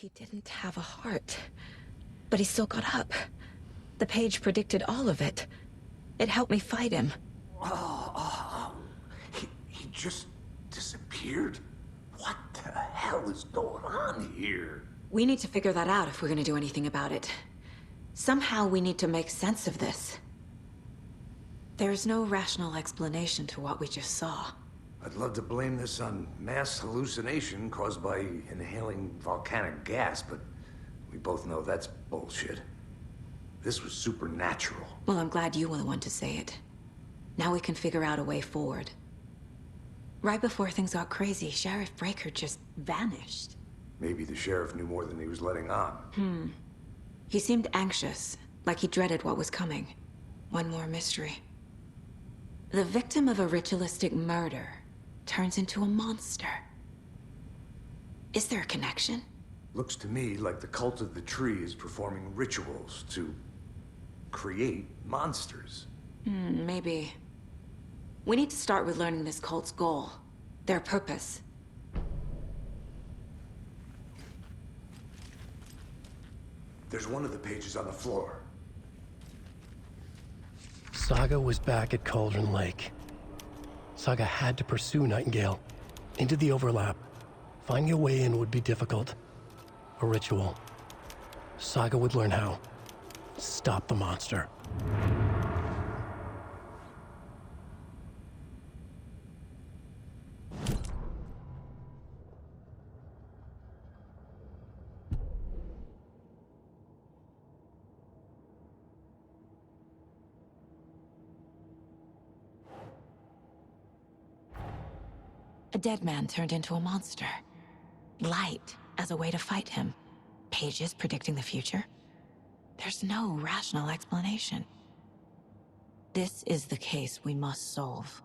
He didn't have a heart, but he still got up. The page predicted all of it. It helped me fight him. He just disappeared? What the hell is going on here? We need to figure that out if we're gonna do anything about it. Somehow we need to make sense of this. There's no rational explanation to what we just saw. I'd love to blame this on mass hallucination caused by inhaling volcanic gas, but we both know that's bullshit. This was supernatural. Well, I'm glad you were the one to say it. Now we can figure out a way forward. Right before things got crazy, Sheriff Breaker just vanished. Maybe the sheriff knew more than he was letting on. He seemed anxious, like he dreaded what was coming. One more mystery. The victim of a ritualistic murder turns into a monster. Is there a connection? Looks to me like the cult of the tree is performing rituals to create monsters. Maybe. We need to start with learning this cult's goal, their purpose. There's one of the pages on the floor. Saga was back at Cauldron Lake. Saga had to pursue Nightingale into the overlap. Finding a way in would be difficult. A ritual. Saga would learn how. Stop the monster. A dead man turned into a monster. Light as a way to fight him. Pages predicting the future. There's no rational explanation. This is the case we must solve.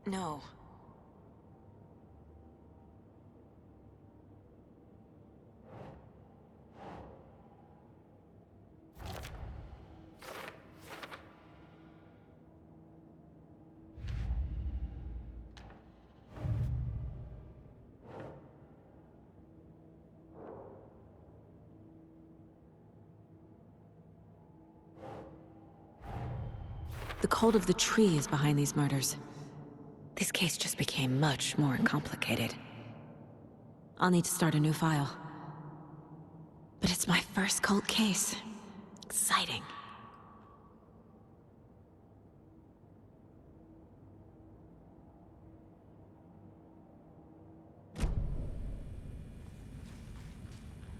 No. The cult of the tree is behind these murders. This case just became much more complicated. I'll need to start a new file. But it's my first cult case. Exciting.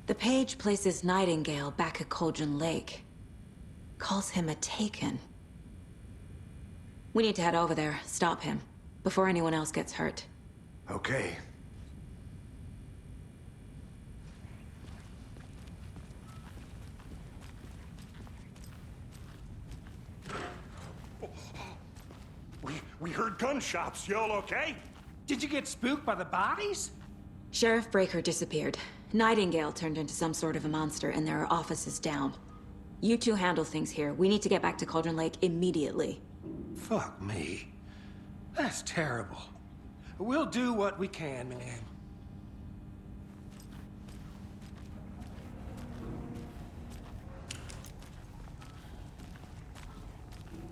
The page places Nightingale back at Cauldron Lake. calls him a Taken. We need to head over there, stop him, before anyone else gets hurt. Okay. We heard gunshots. Y'all okay? Did you get spooked by the bodies? Sheriff Breaker disappeared. Nightingale turned into some sort of a monster, and there are offices down. You two handle things here. We need to get back to Cauldron Lake immediately. Fuck me. That's terrible. We'll do what we can, ma'am.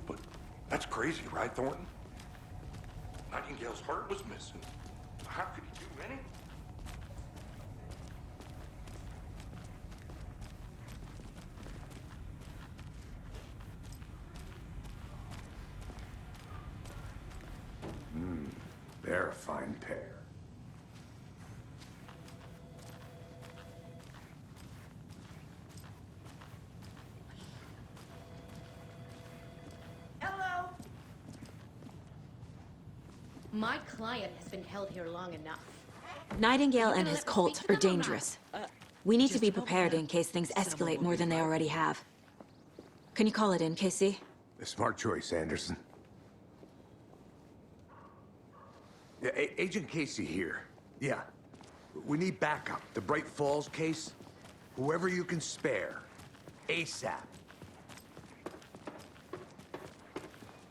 But that's crazy, right, Thornton? Nightingale's heart was missing. How could he do anything? They're a fine pair. Hello? My client has been held here long enough. Nightingale and his cult are dangerous. We need to be prepared in case things escalate more than they already have. Can you call it in, Casey? A smart choice, Anderson. Yeah, Agent Casey here. Yeah. We need backup. The Bright Falls case. Whoever you can spare. ASAP.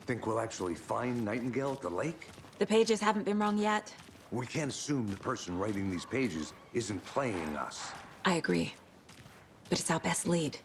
Think we'll actually find Nightingale at the lake? The pages haven't been wrong yet. We can't assume the person writing these pages isn't playing us. I agree. But it's our best lead.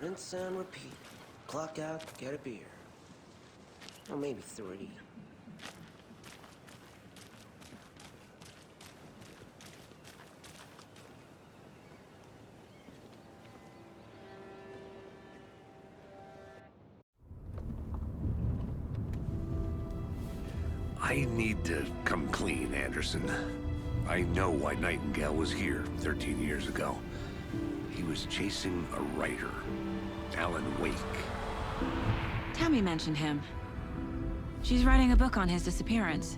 Rinse and repeat. Clock out, get a beer. Or maybe 3. I need to come clean, Anderson. I know why Nightingale was here 13 years ago. He was chasing a writer, Alan Wake. Tammy mentioned him. She's writing a book on his disappearance.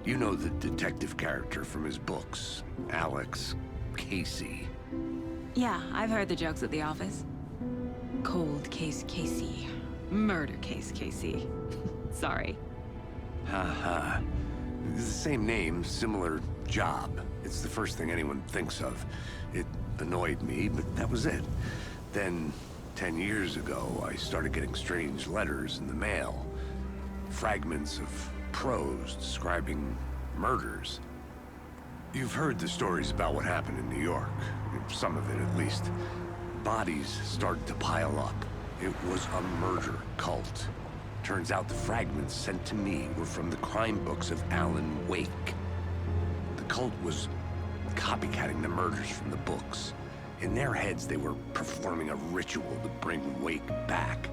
You know the detective character from his books, Alex Casey. Yeah, I've heard the jokes at the office. Cold case Casey. Murder case Casey. Sorry. Ha. The same name, similar job. It's the first thing anyone thinks of. It annoyed me, but that was it. Then, 10 years ago, I started getting strange letters in the mail. Fragments of prose describing murders. You've heard the stories about what happened in New York. Some of it, at least. Bodies started to pile up. It was a murder cult. Turns out the fragments sent to me were from the crime books of Alan Wake. The cult was copycatting the murders from the books. In their heads, they were performing a ritual to bring Wake back.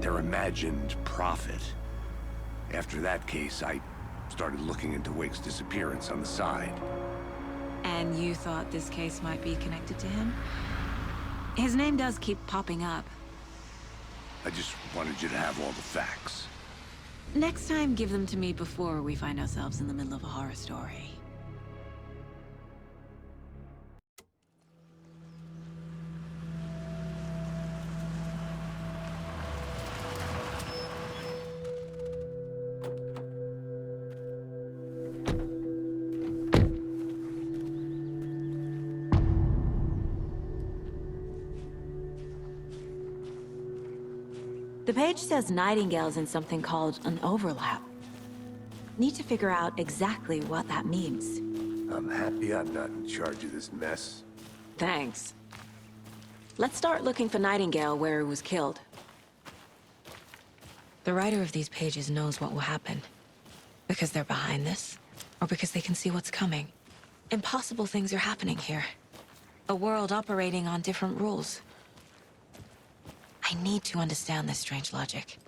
Their imagined prophet. After that case, I started looking into Wake's disappearance on the side. And you thought this case might be connected to him? His name does keep popping up. I just wanted you to have all the facts. Next time, give them to me before we find ourselves in the middle of a horror story. The page says Nightingale's in something called an overlap. Need to figure out exactly what that means. I'm happy I'm not in charge of this mess. Thanks. Let's start looking for Nightingale where he was killed. The writer of these pages knows what will happen. Because they're behind this, or because they can see what's coming. Impossible things are happening here. A world operating on different rules. I need to understand this strange logic.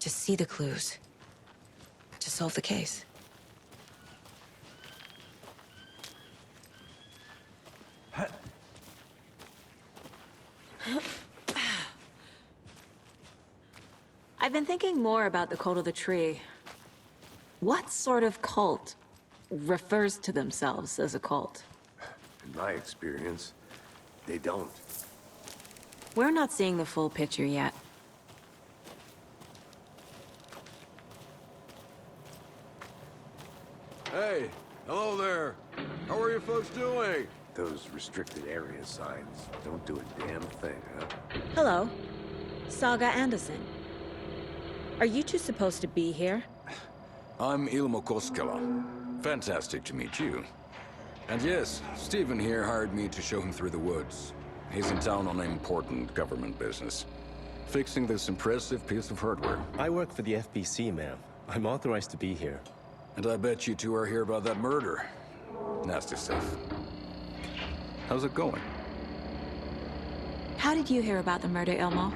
To see the clues. To solve the case. I've been thinking more about the cult of the tree. What sort of cult refers to themselves as a cult? In my experience, they don't. We're not seeing the full picture yet. Hey, hello there. How are you folks doing? Those restricted area signs don't do a damn thing, huh? Hello. Saga Anderson. Are you two supposed to be here? I'm Ilmo Koskela. Fantastic to meet you. And yes, Stephen here hired me to show him through the woods. He's in town on important government business. Fixing this impressive piece of hardware. I work for the FBC, ma'am. I'm authorized to be here. And I bet you two are here about that murder. Nasty stuff. How's it going? How did you hear about the murder, Ilmo?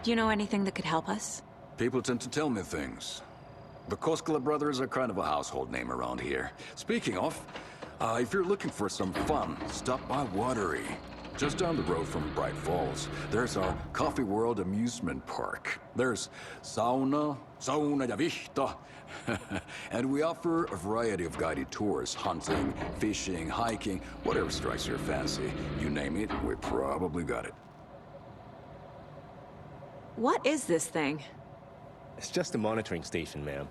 Do you know anything that could help us? People tend to tell me things. The Koskela brothers are kind of a household name around here. Speaking of, if you're looking for some fun, stop by Watery. Just down the road from Bright Falls, there's our Coffee World amusement park. There's sauna ja vihta. And we offer a variety of guided tours, hunting, fishing, hiking, whatever strikes your fancy. You name it, we probably got it. What is this thing? It's just a monitoring station, ma'am.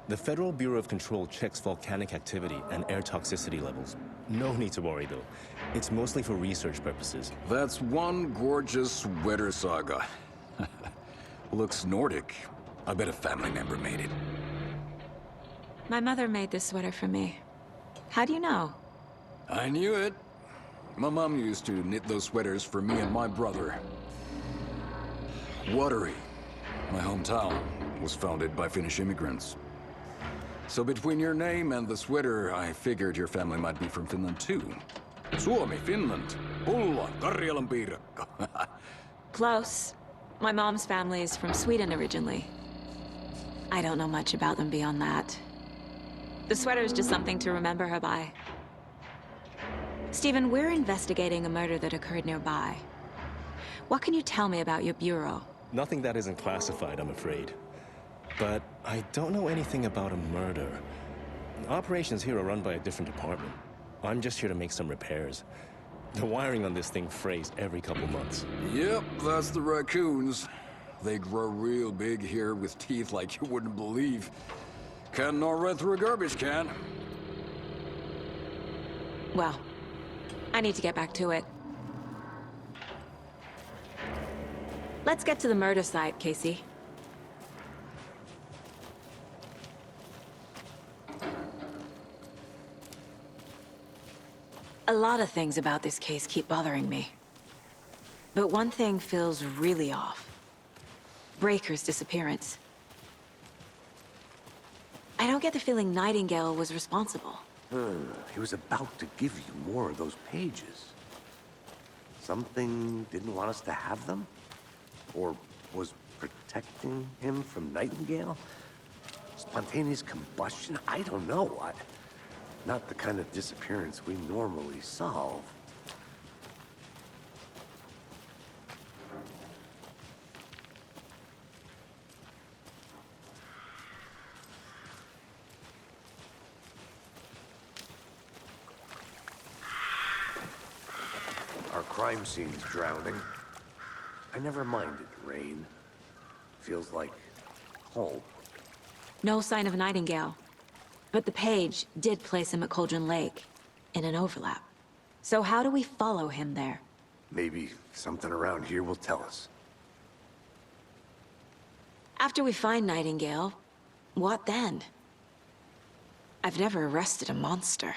The Federal Bureau of Control checks volcanic activity and air toxicity levels. No need to worry, though. It's mostly for research purposes. That's one gorgeous sweater, Saga. Looks Nordic. I bet a family member made it. My mother made this sweater for me. How do you know? I knew it. My mom used to knit those sweaters for me and my brother. Watery, my hometown, was founded by Finnish immigrants. So between your name and the sweater, I figured your family might be from Finland too. Suomi, Finland. Pulla, Karjalan piirakka. Close. My mom's family is from Sweden originally. I don't know much about them beyond that. The sweater is just something to remember her by. Stephen, we're investigating a murder that occurred nearby. What can you tell me about your bureau? Nothing that isn't classified, I'm afraid. But I don't know anything about a murder. Operations here are run by a different department. I'm just here to make some repairs. The wiring on this thing frays every couple months. Yep, that's the raccoons. They grow real big here with teeth like you wouldn't believe. Can't gnaw right through a garbage can. Well, I need to get back to it. Let's get to the murder site, Casey. A lot of things about this case keep bothering me. But one thing feels really off. Breaker's disappearance. I don't get the feeling Nightingale was responsible. He was about to give you more of those pages. Something didn't want us to have them? Or was protecting him from Nightingale? Spontaneous combustion? I don't know. Not the kind of disappearance we normally solve. Our crime scene's drowning. I never minded rain. Feels like home. No sign of Nightingale. But the page did place him at Cauldron Lake, in an overlap. So how do we follow him there? Maybe something around here will tell us. After we find Nightingale, what then? I've never arrested a monster.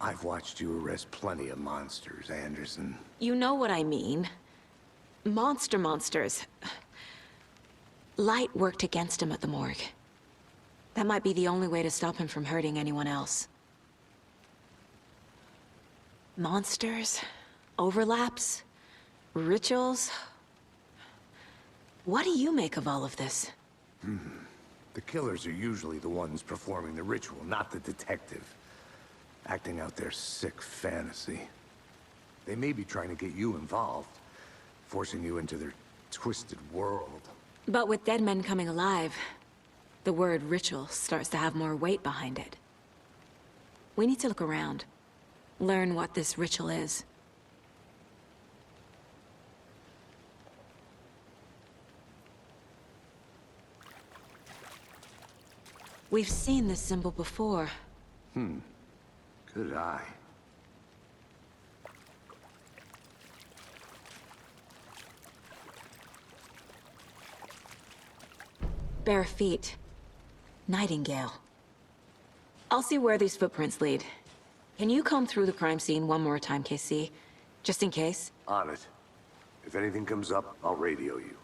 I've watched you arrest plenty of monsters, Anderson. You know what I mean. Monsters. Light worked against him at the morgue. That might be the only way to stop him from hurting anyone else. Monsters? Overlaps? Rituals? What do you make of all of this? The killers are usually the ones performing the ritual, not the detective. Acting out their sick fantasy. They may be trying to get you involved, forcing you into their twisted world. But with dead men coming alive, the word ritual starts to have more weight behind it. We need to look around. Learn what this ritual is. We've seen this symbol before. Good eye. Bare feet. Nightingale. I'll see where these footprints lead. Can you comb through the crime scene one more time, KC? Just in case? On it. If anything comes up, I'll radio you.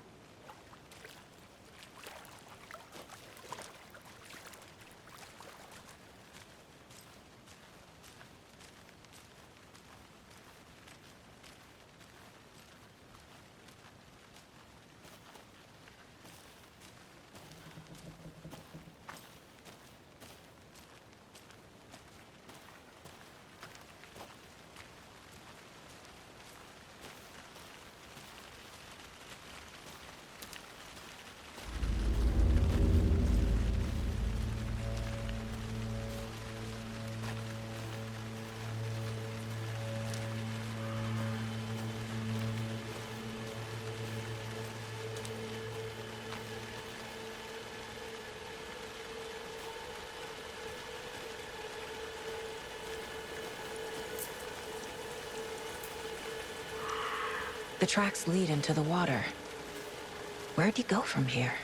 The tracks lead into the water. Where'd you go from here?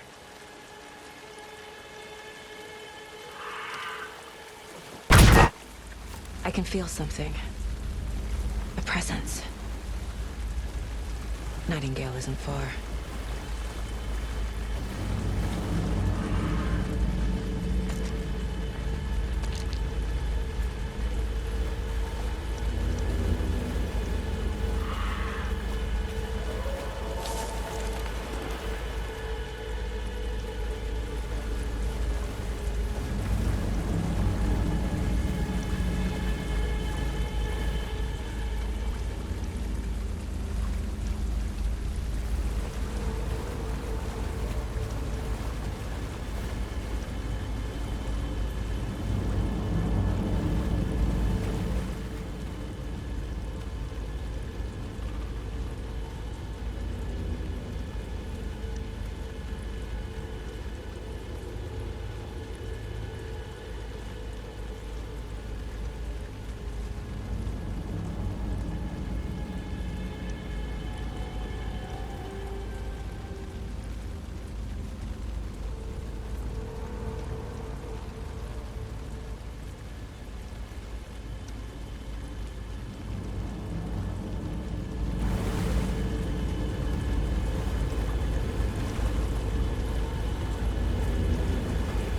I can feel something. A presence. Nightingale isn't far.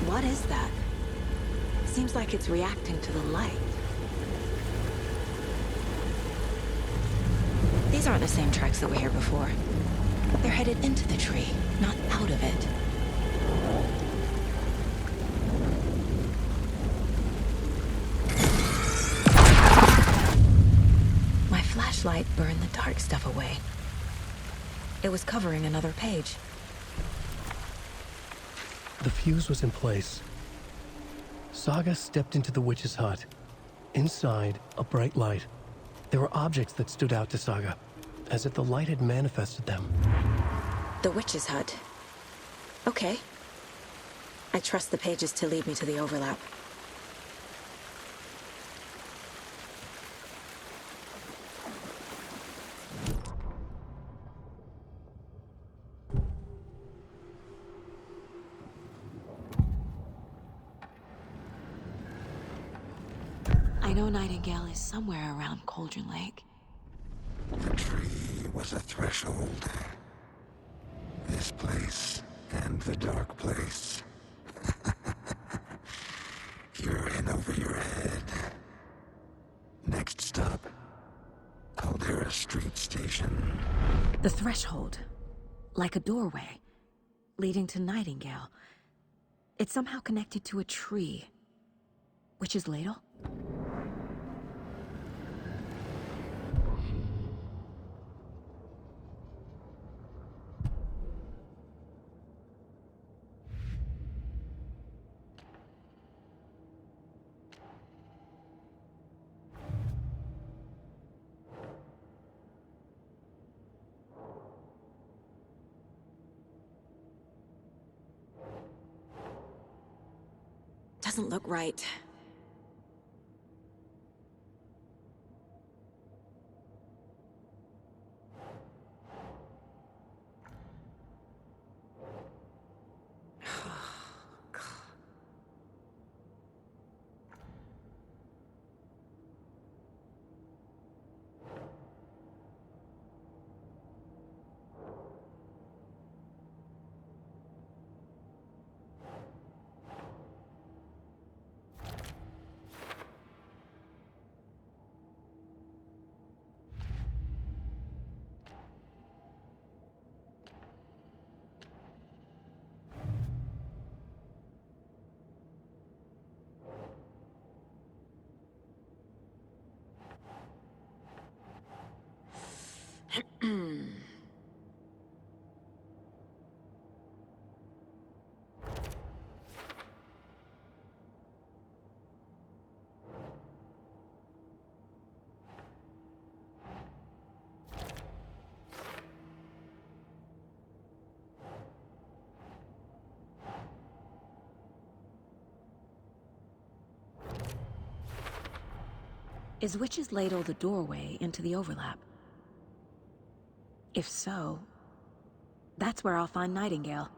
What is that? Seems like it's reacting to the light. These aren't the same tracks that were here before. They're headed into the tree, not out of it. My flashlight burned the dark stuff away. It was covering another page. The fuse was in place. Saga stepped into the witch's hut. Inside, a bright light. There were objects that stood out to Saga, as if the light had manifested them. The witch's hut. Okay. I trust the pages to lead me to the overlap. I know Nightingale is somewhere around Cauldron Lake. The tree was a threshold. This place and the dark place. You're in over your head. Next stop, Caldera Street Station. The threshold. Like a doorway. Leading to Nightingale. It's somehow connected to a tree. Witch's Ladle? Doesn't look right. Is Witch's Ladle the doorway into the overlap? If so, that's where I'll find Nightingale.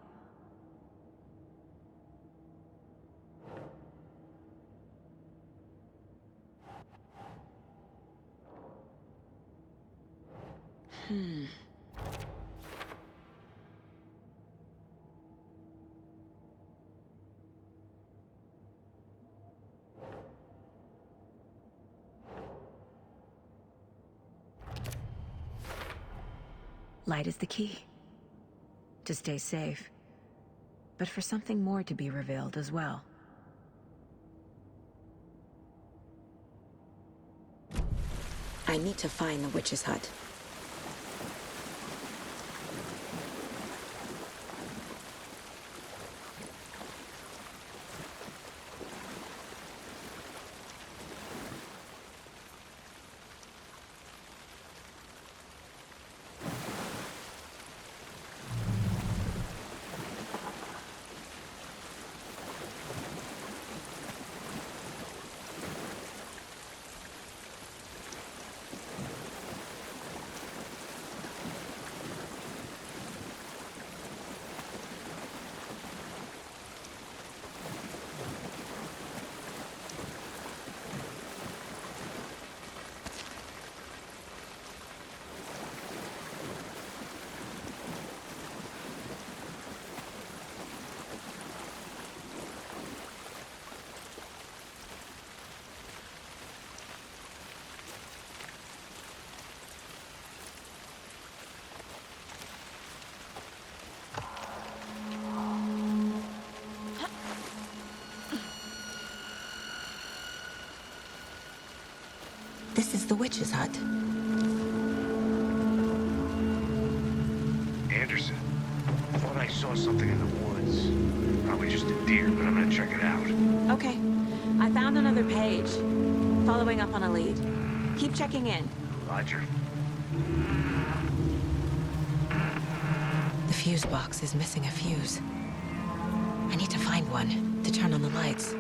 Light is the key. To stay safe. But for something more to be revealed as well. I need to find the witch's hut. This is the witch's hut. Anderson, I thought I saw something in the woods. Probably just a deer, but I'm gonna check it out. Okay, I found another page. Following up on a lead. Keep checking in. Roger. The fuse box is missing a fuse. I need to find one to turn on the lights.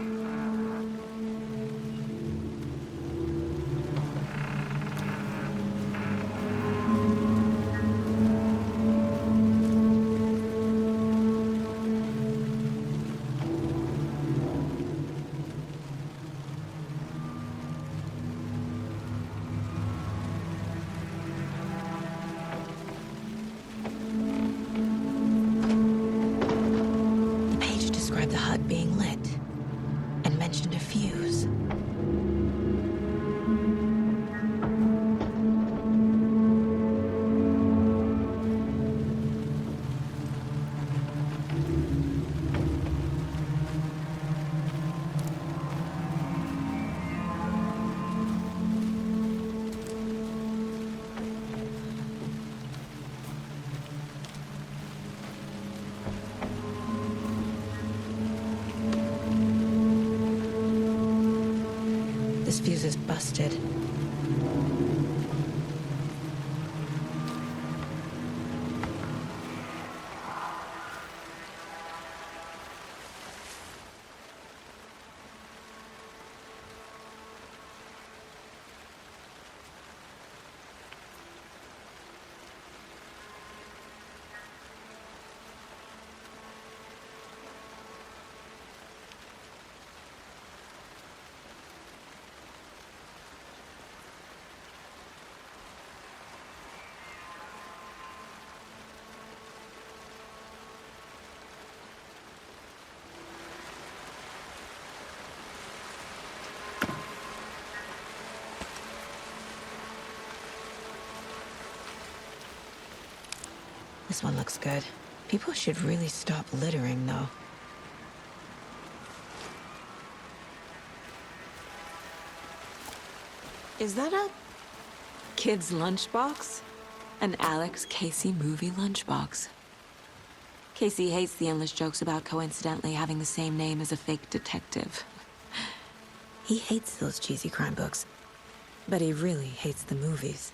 fuse is busted. This one looks good. People should really stop littering, though. Is that a kid's lunchbox? An Alex Casey movie lunchbox. Casey hates the endless jokes about coincidentally having the same name as a fake detective. He hates those cheesy crime books, but he really hates the movies.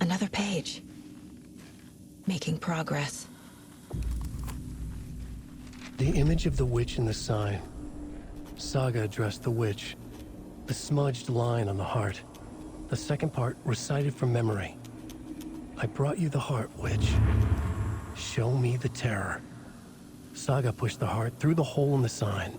Another page. Making progress. The image of the witch in the sign. Saga addressed the witch. The smudged line on the heart. The second part recited from memory. I brought you the heart, witch. Show me the terror. Saga pushed the heart through the hole in the sign.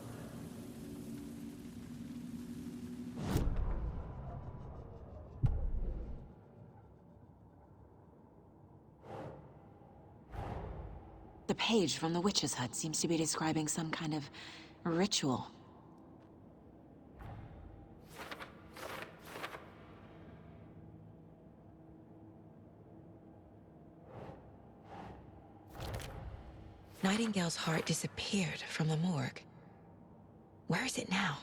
The page from the witch's hut seems to be describing some kind of ritual. Nightingale's heart disappeared from the morgue. Where is it now?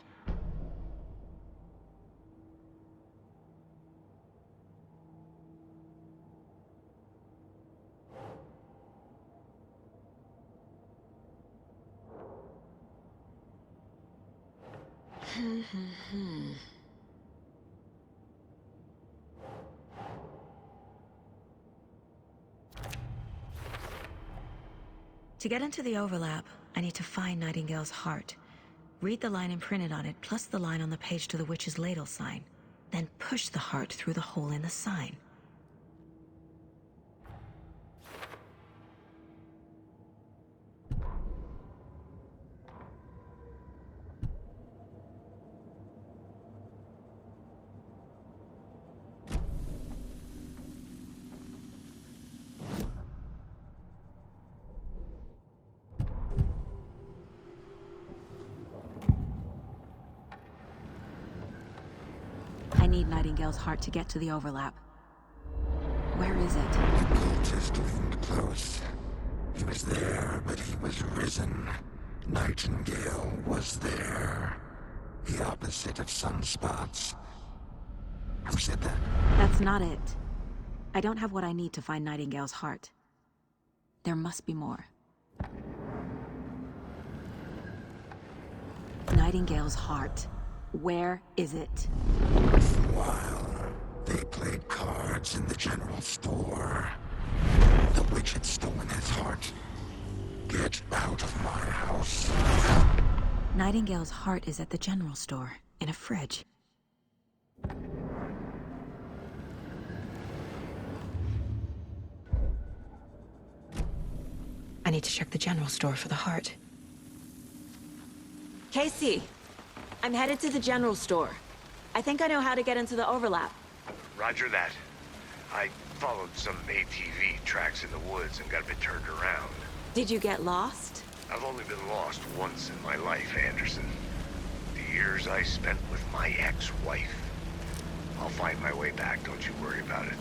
To get into the overlap, I need to find Nightingale's heart. Read the line imprinted on it, plus the line on the page to the witch's ladle sign. Then push the heart through the hole in the sign. I need Nightingale's heart to get to the overlap. Where is it? The cultist leaned close. He was there, but he was risen. Nightingale was there. The opposite of sunspots. Who said that? That's not it. I don't have what I need to find Nightingale's heart. There must be more. Nightingale's heart. Where is it? While they played cards in the general store, the witch had stolen his heart. Get out of my house. Nightingale's heart is at the general store, in a fridge. I need to check the general store for the heart. Casey! I'm headed to the general store. I think I know how to get into the overlap. Roger that. I followed some ATV tracks in the woods and got a bit turned around. Did you get lost? I've only been lost once in my life, Anderson. The years I spent with my ex-wife. I'll find my way back, don't you worry about it.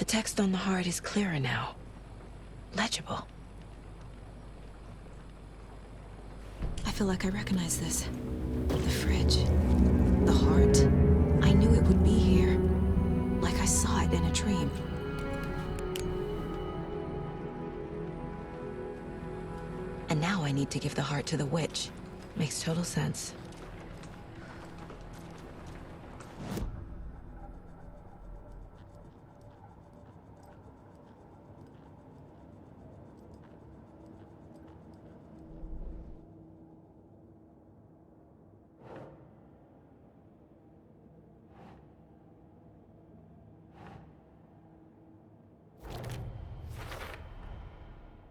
The text on the heart is clearer now. Legible. I feel like I recognize this. The fridge. The heart. I knew it would be here. Like I saw it in a dream. And now I need to give the heart to the witch. Makes total sense.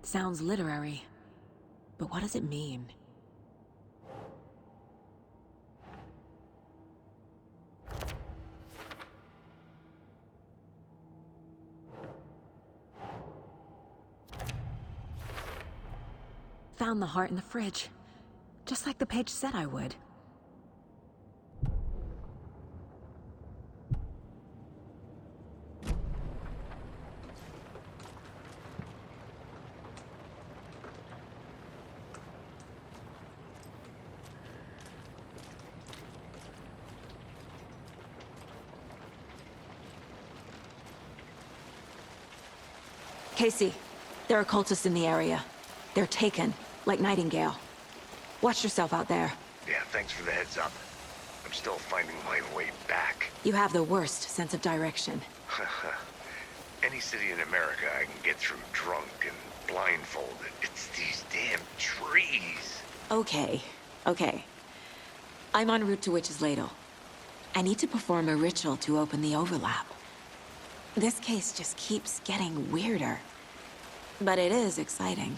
Sounds literary, but what does it mean? Found the heart in the fridge, just like the page said I would. Casey, there are cultists in the area. They're taken, like Nightingale. Watch yourself out there. Yeah, thanks for the heads up. I'm still finding my way back. You have the worst sense of direction. Any city in America I can get through drunk and blindfolded. It's these damn trees. Okay. I'm en route to Witch's Ladle. I need to perform a ritual to open the overlap. This case just keeps getting weirder. But it is exciting.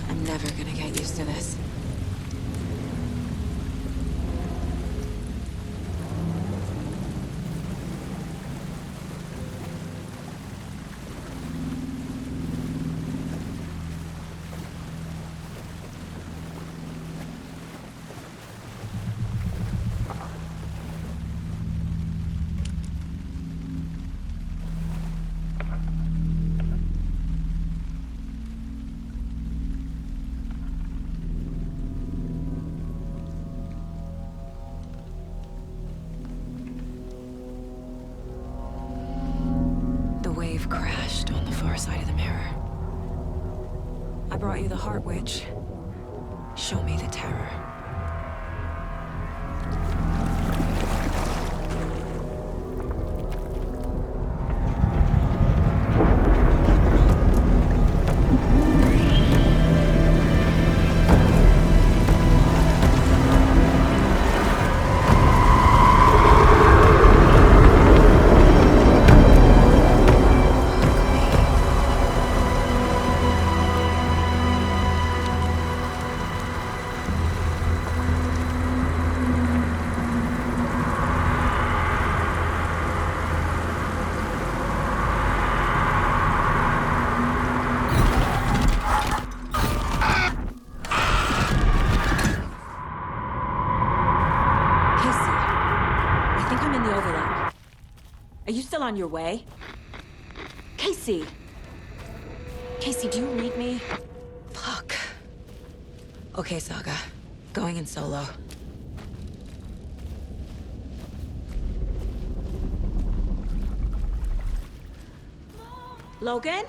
I'm never gonna get used to this. Crashed on the far side of the mirror. I brought you the Heart Witch. Show me the terror. on your way. Casey! Casey, do you read me? Fuck. Okay, Saga. Going in solo. Logan?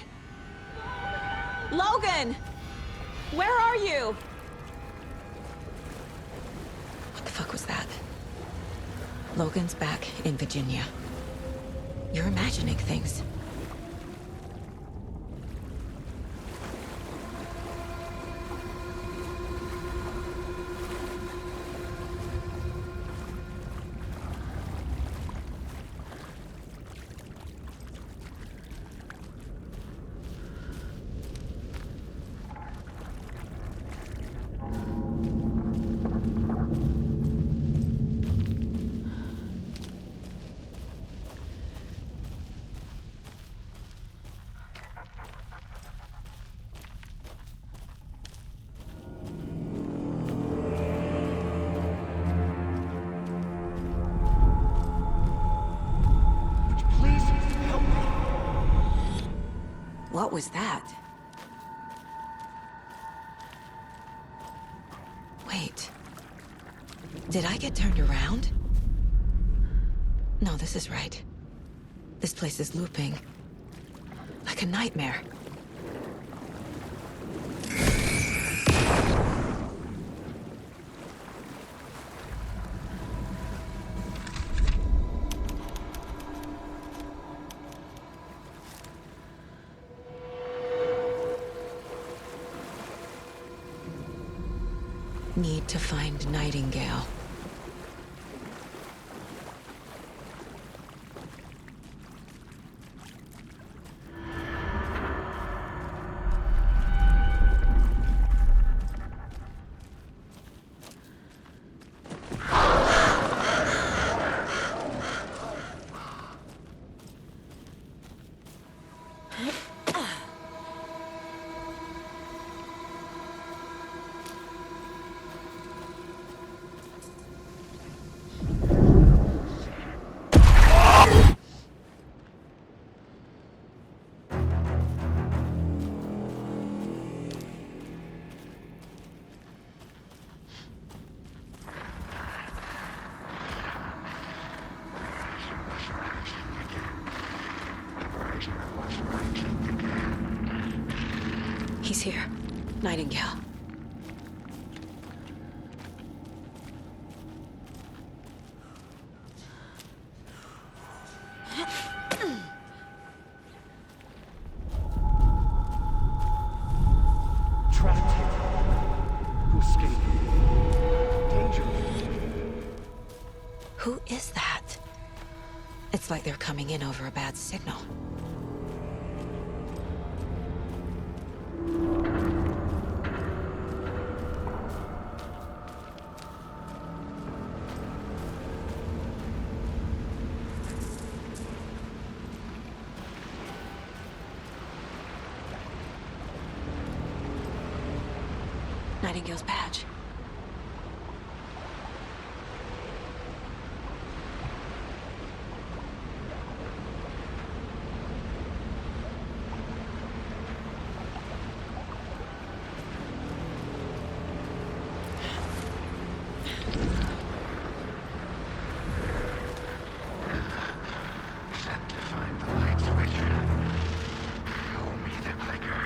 Logan! Where are you? What the fuck was that? Logan's back in Virginia. You're imagining things. What was that? Wait. Did I get turned around? No, this is right. This place is looping. Like a nightmare. Need to find Nightingale. He's here. Nightingale. Trapped here. Who escaped? Danger. Who is that? It's like they're coming in over a bad signal. Nightingale's badge. Set to find the light switch. Show me the clicker.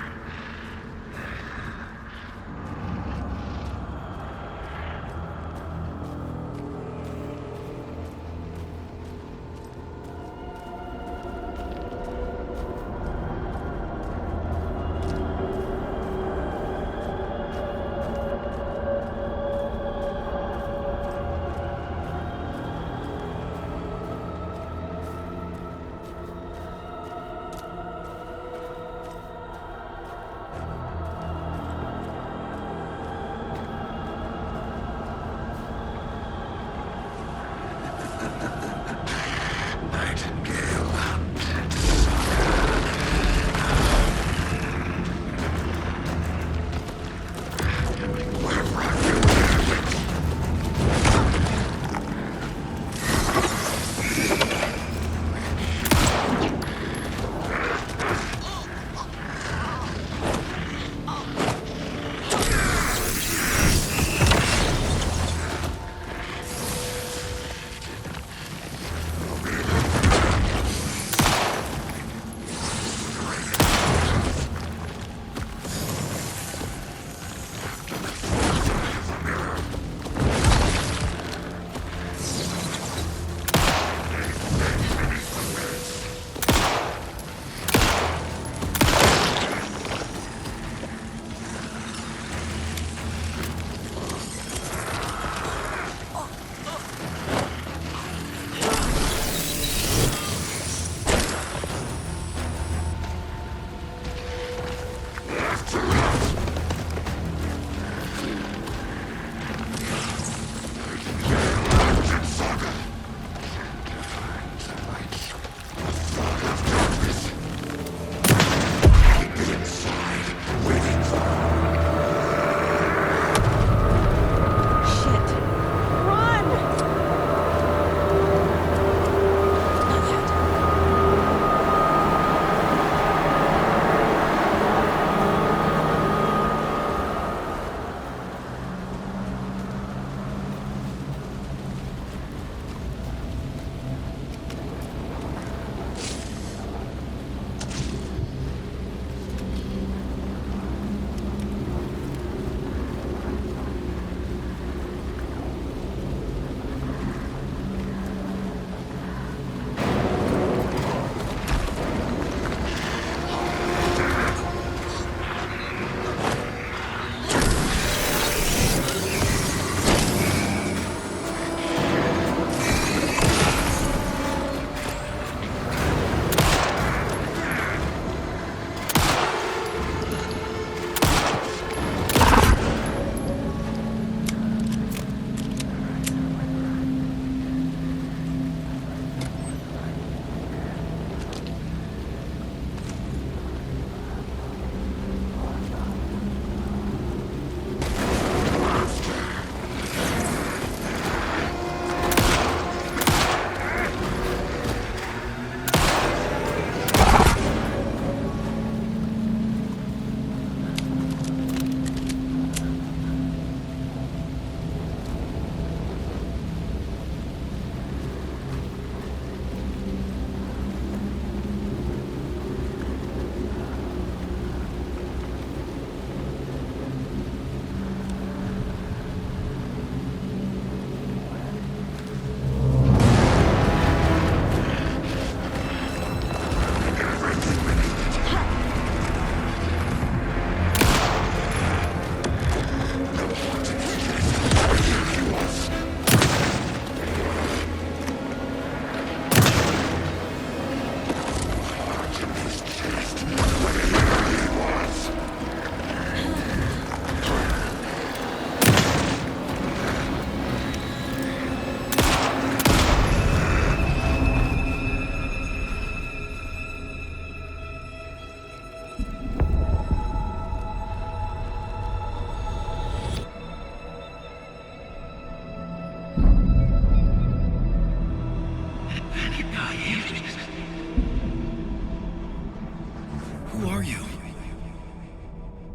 Who are you?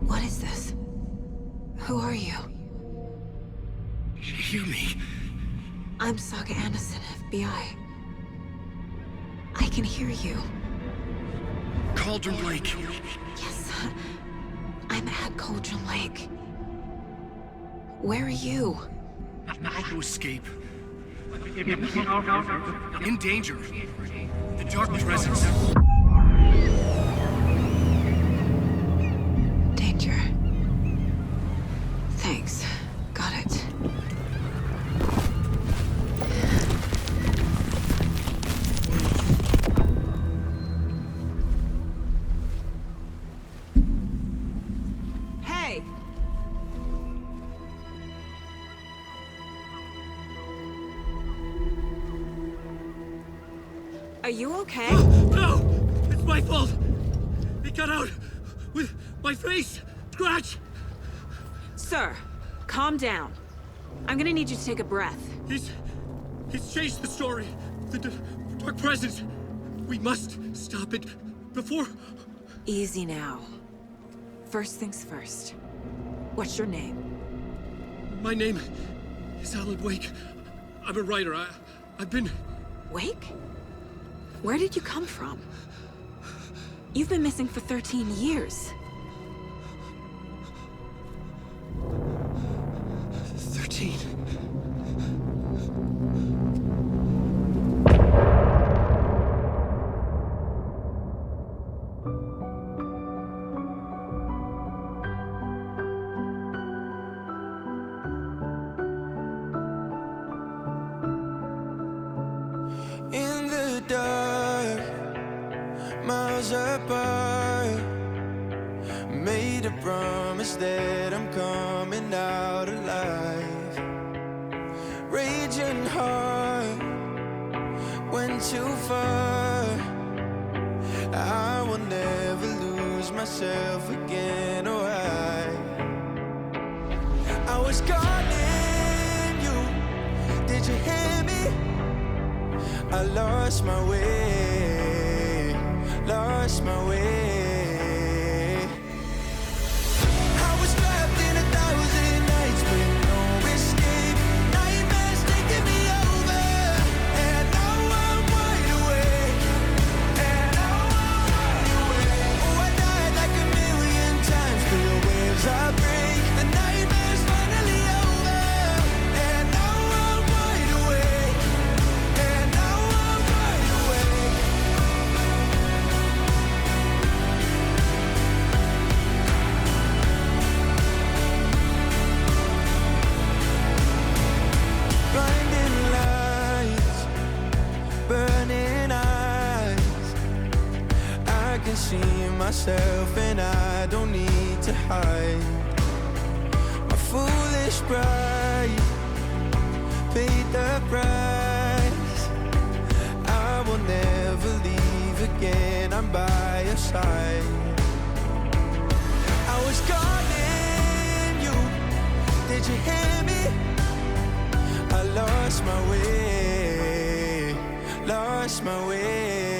What is this? Who are you? Hear me. I'm Saga Anderson, FBI. I can hear you. Cauldron Lake. Yes, I'm at Cauldron Lake. Where are you? How to escape. In danger. The dark presence. Danger. Thanks. Got it. Hey! Are you okay? No! It's my fault! It got out with my face! Scratch! Sir, calm down. I'm gonna need you to take a breath. He's changed the story. The dark presence. We must stop it before... Easy now. First things first. What's your name? My name is Alan Wake. I'm a writer. I've been... Wake? Where did you come from? You've been missing for 13 years. 13. In the dark, miles apart, made a promise that I'm coming out alive. Raging heart, went too far. I will never lose myself again, or I was calling you, did you hear me? I lost my way, lost my way. I was trapped in 1,000 nights with no escape. Nightmares taking me over, and now I'm wide awake. And now I'm wide awake. Oh, I died like 1,000,000 times, but the waves I break. The nightmare's finally over, and now I'm wide awake. And now I'm wide awake. Blinding lights, burning eyes. I can see myself and I don't need to hide. My foolish pride paid the price. I will never leave again, I'm by your side. I was calling you, did you hear me? I lost my way, lost my way.